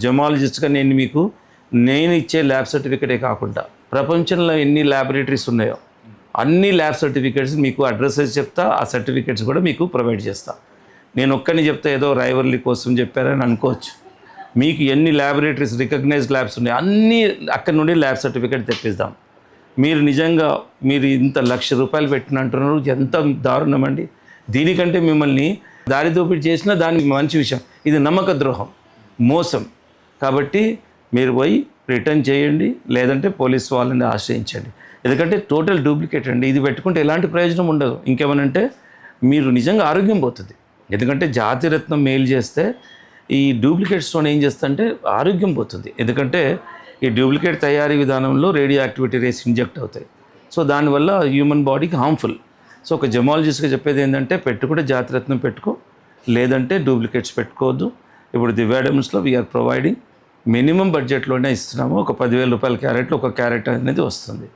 జమాలజిస్ట్గా నేను ఇచ్చే ల్యాబ్ సర్టిఫికేటే కాకుండా ప్రపంచంలో ఎన్ని ల్యాబొరేటరీస్ ఉన్నాయో అన్ని ల్యాబ్ సర్టిఫికేట్స్ మీకు అడ్రసెస్ చెప్తా, ఆ సర్టిఫికేట్స్ కూడా మీకు ప్రొవైడ్ చేస్తా. నేను ఒక్కని చెప్తే ఏదో రైవర్లీ కోసం చెప్పారని అనుకోవచ్చు. మీకు ఎన్ని ల్యాబొరేటరీస్ రికగ్నైజ్డ్ ల్యాబ్స్ ఉన్నాయి అన్నీ అక్కడి నుండి ల్యాబ్ సర్టిఫికేట్ తెప్పిస్తాం. మీరు నిజంగా ఇంత ₹1,00,000 పెట్టినంటున్నారు, ఎంత దారుణం అండి. దీనికంటే మిమ్మల్ని దారి దోపిడీ చేసినా దానికి మంచి విషయం. ఇది నమ్మక ద్రోహం, మోసం. కాబట్టి మీరు పోయి రిటర్న్ చేయండి, లేదంటే పోలీస్ వాళ్ళని ఆశ్రయించండి. ఎందుకంటే టోటల్ డూప్లికేట్ అండి. ఇది పెట్టుకుంటే ఎలాంటి ప్రయోజనం ఉండదు. ఇంకేమనంటే మీరు నిజంగా ఆరోగ్యం పోతుంది. ఎందుకంటే జాతిరత్నం మెయిల్ చేస్తే ఈ డూప్లికేట్ స్టోన్ ఏం చేస్తుందంటే ఆరోగ్యం పోతుంది. ఎందుకంటే ఈ డూప్లికేట్ తయారీ విధానంలో రేడియో యాక్టివిటీ రేస్ ఇంజెక్ట్ అవుతాయి. సో దానివల్ల హ్యూమన్ బాడీకి హార్మ్ఫుల్. సో ఒక జమాలజిస్ట్గా చెప్పేది ఏంటంటే పెట్టుకుంటే జాతిరత్నం పెట్టుకో, లేదంటే డూప్లికేట్స్ పెట్టుకోవద్దు. ఇప్పుడు దివ్య డైమండ్స్లో వీఆర్ ప్రొవైడింగ్ మినిమం బడ్జెట్లోనే ఇస్తున్నాము. ఒక ₹10,000 క్యారెట్లో ఒక క్యారెట్ అనేది వస్తుంది.